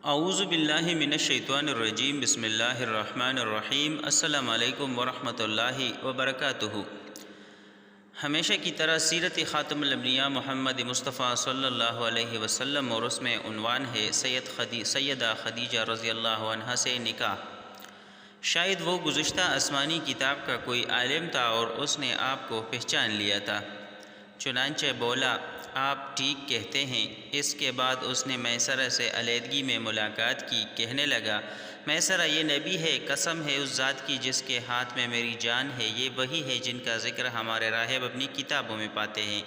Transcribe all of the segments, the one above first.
اعوذ باللہ من الشیطان الرجیم، بسم اللہ الرحمن الرحیم۔ السلام علیکم ورحمۃ اللہ وبرکاتہ۔ ہمیشہ کی طرح سیرت خاتم الانبیاء محمد مصطفیٰ صلی اللہ علیہ وسلم، اور اس میں عنوان ہے سیدہ خدیجہ رضی اللہ عنہا سے نکاح۔ شاید وہ گزشتہ آسمانی کتاب کا کوئی عالم تھا اور اس نے آپ کو پہچان لیا تھا، چنانچہ بولا، آپ ٹھیک کہتے ہیں۔ اس کے بعد اس نے میسرہ سے علیحدگی میں ملاقات کی، کہنے لگا، میسرہ یہ نبی ہے، قسم ہے اس ذات کی جس کے ہاتھ میں میری جان ہے، یہ وہی ہے جن کا ذکر ہمارے راہب اپنی کتابوں میں پاتے ہیں۔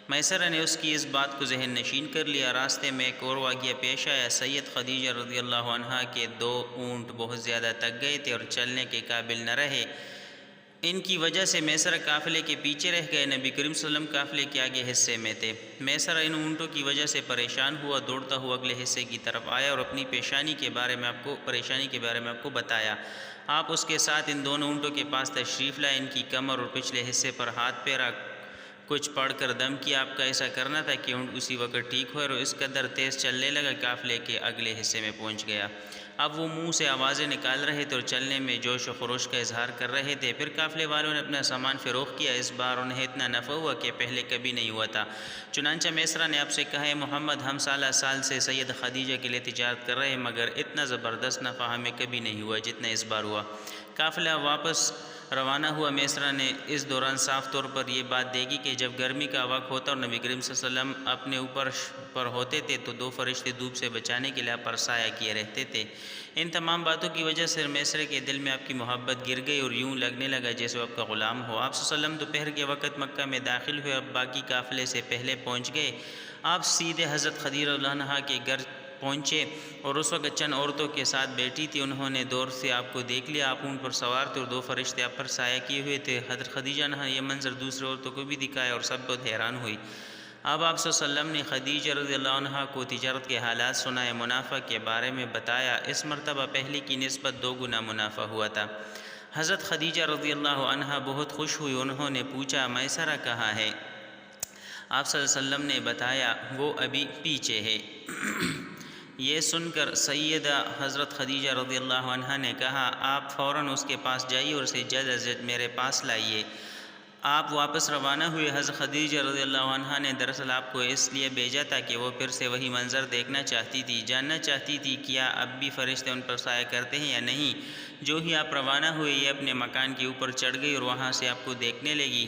میسرہ نے اس کی اس بات کو ذہن نشین کر لیا۔ راستے میں ایک اور واقعہ پیش آیا۔ سید خدیجہ رضی اللہ عنہا کے 2 اونٹ بہت زیادہ تک گئے تھے اور چلنے کے قابل نہ رہے۔ ان کی وجہ سے میسرہ قافلے کے پیچھے رہ گئے۔ نبی کریم صلی اللہ علیہ وسلم قافلے کے آگے حصے میں تھے۔ میسرہ ان اونٹوں کی وجہ سے پریشان ہوا، دوڑتا ہوا اگلے حصے کی طرف آیا اور اپنی پریشانی کے بارے میں آپ کو بتایا۔ آپ اس کے ساتھ ان دونوں اونٹوں کے پاس تشریف لائے، ان کی کمر اور پچھلے حصے پر ہاتھ پھیرا، کچھ پڑھ کر دم کیا۔ آپ کا ایسا کرنا تھا کہ اونٹ اسی وقت ٹھیک ہوئے اور اس قدر تیز چلنے لگا، قافلے کے اگلے حصے میں پہنچ گیا۔ اب وہ منہ سے آوازیں نکال رہے تھے اور چلنے میں جوش و خروش کا اظہار کر رہے تھے۔ پھر قافلے والوں نے اپنا سامان فروخت کیا۔ اس بار انہیں اتنا نفع ہوا کہ پہلے کبھی نہیں ہوا تھا۔ چنانچہ میسرہ نے آپ سے کہا، اے محمد، ہم سالہ سال سے سید خدیجہ کے لیے تجارت کر رہے ہیں، مگر اتنا زبردست نفع ہمیں کبھی نہیں ہوا جتنا اس بار ہوا۔ قافلہ واپس روانہ ہوا۔ میسرہ نے اس دوران صاف طور پر یہ بات دیکھی کہ جب گرمی کا وقت ہوتا اور نبی کریم صلی اللہ علیہ وسلم اپنے اوپر پر ہوتے تھے تو 2 فرشتے دھوپ سے بچانے کے لیے آپ پر سایہ کیے رہتے تھے۔ ان تمام باتوں کی وجہ سے میسرہ کے دل میں آپ کی محبت گر گئی اور یوں لگنے لگا جیسے وہ آپ کا غلام ہو۔ آپ صلی اللہ علیہ وسلم دوپہر کے وقت مکہ میں داخل ہوئے اور باقی قافلے سے پہلے پہنچ گئے۔ آپ سیدھے حضرت خدیجہ رضی اللہ عنہا کے گھر پہنچے اور اس وقت چند عورتوں کے ساتھ بیٹھی تھی۔ انہوں نے دور سے آپ کو دیکھ لیا۔ آپ اونٹ پر سوار تھے اور 2 فرشتے آپ پر سایہ کیے ہوئے تھے۔ حضرت خدیجہ نے یہ منظر دوسرے عورتوں کو بھی دکھایا اور سب بہت حیران ہوئی۔ اب آپ صلی اللہ علیہ وسلم نے خدیجہ رضی اللہ عنہا کو تجارت کے حالات سنائے، منافع کے بارے میں بتایا۔ اس مرتبہ پہلے کی نسبت 2 گنا منافع ہوا تھا۔ حضرت خدیجہ رضی اللہ عنہا بہت خوش ہوئی۔ انہوں نے پوچھا، میسرہ کہاں ہے؟ آپ صلی اللہ علیہ وسلم نے بتایا، وہ ابھی پیچھے ہے۔ یہ سن کر سیدہ حضرت خدیجہ رضی اللہ عنہا نے کہا، آپ فوراً اس کے پاس جائیے اور اسے جلد از جلد میرے پاس لائیے۔ آپ واپس روانہ ہوئے۔ حضرت خدیجہ رضی اللہ عنہا نے دراصل آپ کو اس لیے بھیجا تھا کہ وہ پھر سے وہی منظر دیکھنا چاہتی تھی، جاننا چاہتی تھی کیا اب بھی فرشتے ان پر سایہ کرتے ہیں یا نہیں۔ جو ہی آپ روانہ ہوئے، یہ اپنے مکان کے اوپر چڑھ گئی اور وہاں سے آپ کو دیکھنے لگی۔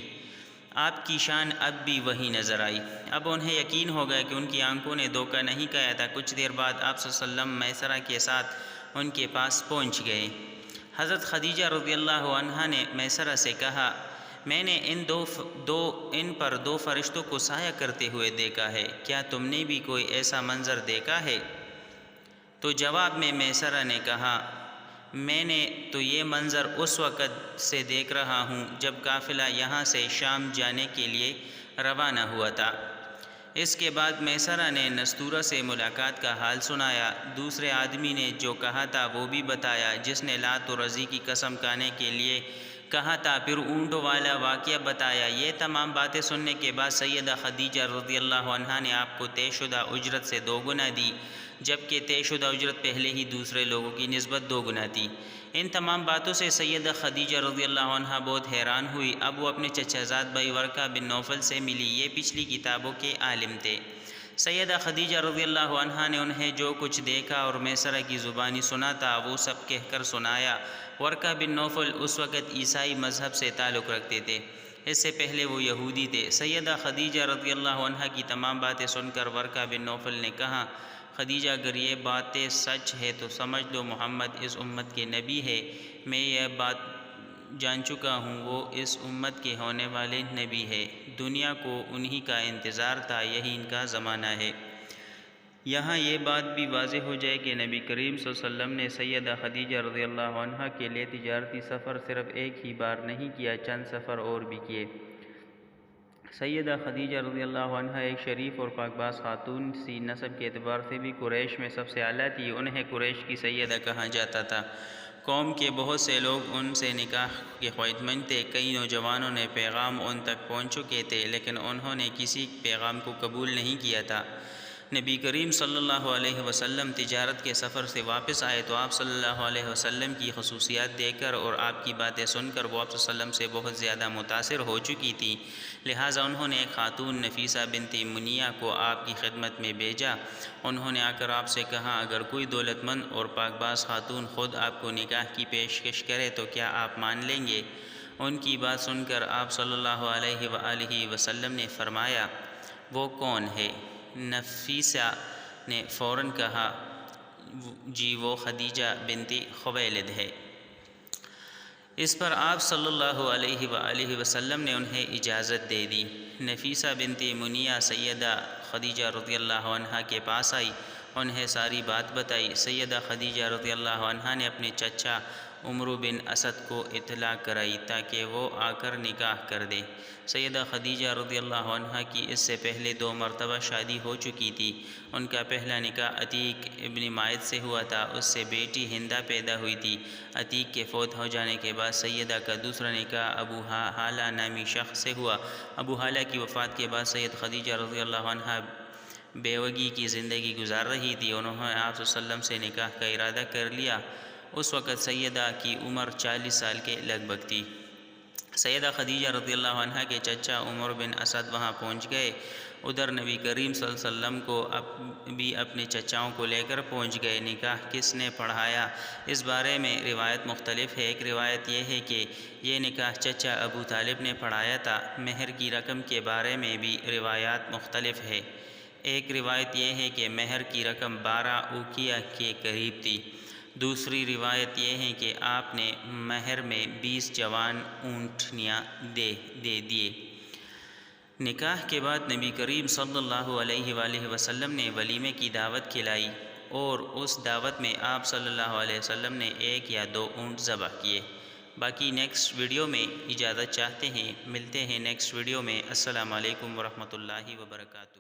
آپ کی شان اب بھی وہی نظر آئی۔ اب انہیں یقین ہو گیا کہ ان کی آنکھوں نے دھوکہ نہیں کھایا تھا۔ کچھ دیر بعد آپ صلی اللہ علیہ وسلم میسرہ کے ساتھ ان کے پاس پہنچ گئے۔ حضرت خدیجہ رضی اللہ عنہا نے میسرہ سے کہا، میں نے ان پر 2 فرشتوں کو سایہ کرتے ہوئے دیکھا ہے، کیا تم نے بھی کوئی ایسا منظر دیکھا ہے؟ تو جواب میں میسرہ نے کہا، میں نے تو یہ منظر اس وقت سے دیکھ رہا ہوں جب قافلہ یہاں سے شام جانے کے لیے روانہ ہوا تھا۔ اس کے بعد میسرہ نے نستورہ سے ملاقات کا حال سنایا۔ دوسرے آدمی نے جو کہا تھا وہ بھی بتایا، جس نے لات و عزیٰ کی قسم کھانے کے لیے کہا تھا، پھر اونٹوں والا واقعہ بتایا۔ یہ تمام باتیں سننے کے بعد سیدہ خدیجہ رضی اللہ عنہا نے آپ کو طے شدہ اجرت سے 2 گنا دی، جبکہ طے شدہ اجرت پہلے ہی دوسرے لوگوں کی نسبت 2 گنا تھی۔ ان تمام باتوں سے سیدہ خدیجہ رضی اللہ عنہا بہت حیران ہوئی۔ اب وہ اپنے چچا زاد بھائی ورقہ بن نوفل سے ملی۔ یہ پچھلی کتابوں کے عالم تھے۔ سیدہ خدیجہ رضی اللہ عنہا نے انہیں جو کچھ دیکھا اور میسرہ کی زبانی سنا تھا وہ سب کہہ کر سنایا۔ ورقہ بن نوفل اس وقت عیسائی مذہب سے تعلق رکھتے تھے، اس سے پہلے وہ یہودی تھے۔ سیدہ خدیجہ رضی اللہ عنہا کی تمام باتیں سن کر ورقہ بن نوفل نے کہا، خدیجہ اگر یہ باتیں سچ ہے تو سمجھ لو محمد اس امت کے نبی ہے۔ میں یہ بات جان چکا ہوں، وہ اس امت کے ہونے والے نبی ہے۔ دنیا کو انہی کا انتظار تھا، یہی ان کا زمانہ ہے۔ یہاں یہ بات بھی واضح ہو جائے کہ نبی کریم صلی اللہ علیہ وسلم نے سیدہ خدیجہ رضی اللہ عنہا کے لیے تجارتی سفر صرف ایک ہی بار نہیں کیا، چند سفر اور بھی کیے۔ سیدہ خدیجہ رضی اللہ عنہا ایک شریف اور پاک باز خاتون سی، نسب کے اعتبار سے بھی قریش میں سب سے اعلیٰ تھی۔ انہیں قریش کی سیدہ کہا جاتا تھا۔ قوم کے بہت سے لوگ ان سے نکاح کے خواہشمند تھے۔ کئی نوجوانوں نے پیغام ان تک پہنچ چکے تھے، لیکن انہوں نے کسی پیغام کو قبول نہیں کیا تھا۔ نبی کریم صلی اللہ علیہ وسلم تجارت کے سفر سے واپس آئے تو آپ صلی اللہ علیہ وسلم کی خصوصیات دیکھ کر اور آپ کی باتیں سن کر وہ آپ صلی اللہ علیہ وسلم سے بہت زیادہ متاثر ہو چکی تھی، لہٰذا انہوں نے ایک خاتون نفیسہ بنت منیہ کو آپ کی خدمت میں بھیجا۔ انہوں نے آ کر آپ سے کہا، اگر کوئی دولت مند اور پاک باز خاتون خود آپ کو نکاح کی پیشکش کرے تو کیا آپ مان لیں گے؟ ان کی بات سن کر آپ صلی اللہ علیہ وآلہ وسلم نے فرمایا، وہ کون ہے؟ نفیسہ نے فوراً کہا، جی وہ خدیجہ بنت خویلد ہے۔ اس پر آپ صلی اللہ علیہ وآلہ وسلم نے انہیں اجازت دے دی۔ نفیسہ بنت منیہ سیدہ خدیجہ رضی اللہ عنہا کے پاس آئی، انہیں ساری بات بتائی۔ سیدہ خدیجہ رضی اللہ عنہا نے اپنے چچا عمرو بن اسد کو اطلاع کرائی تاکہ وہ آ کر نکاح کر دے۔ سیدہ خدیجہ رضی اللہ عنہا کی اس سے پہلے 2 مرتبہ شادی ہو چکی تھی۔ ان کا پہلا نکاح عتیق ابن مائد سے ہوا تھا، اس سے بیٹی ہندہ پیدا ہوئی تھی۔ عتیق کے فوت ہو جانے کے بعد سیدہ کا دوسرا نکاح ابو حالہ نامی شخص سے ہوا۔ ابو حالہ کی وفات کے بعد سید خدیجہ رضی اللہ عنہا بیوگی کی زندگی گزار رہی تھی۔ انہوں نے آپ صلی اللہ علیہ وسلم سے نکاح کا ارادہ کر لیا۔ اس وقت سیدہ کی عمر 40 سال کے لگ بھگ تھی۔ سیدہ خدیجہ رضی اللہ عنہا کے چچا عمر بن اسد وہاں پہنچ گئے۔ ادھر نبی کریم صلی اللہ علیہ وسلم کو بھی اپنے چچاؤں کو لے کر پہنچ گئے۔ نکاح کس نے پڑھایا؟ اس بارے میں روایت مختلف ہے۔ ایک روایت یہ ہے کہ یہ نکاح چچا ابو طالب نے پڑھایا تھا۔ مہر کی رقم کے بارے میں بھی روایات مختلف ہے۔ ایک روایت یہ ہے کہ مہر کی رقم 12 اوقیہ کے قریب تھی۔ دوسری روایت یہ ہے کہ آپ نے مہر میں 20 جوان اونٹنیاں دے دیے۔ نکاح کے بعد نبی کریم صلی اللہ علیہ وآلہ وسلم نے ولیمے کی دعوت کھلائی اور اس دعوت میں آپ صلی اللہ علیہ وسلم نے 1 یا 2 اونٹ ذبح کیے۔ باقی نیکسٹ ویڈیو میں اجازت چاہتے ہیں، ملتے ہیں نیکسٹ ویڈیو میں۔ السلام علیکم ورحمۃ اللہ وبرکاتہ۔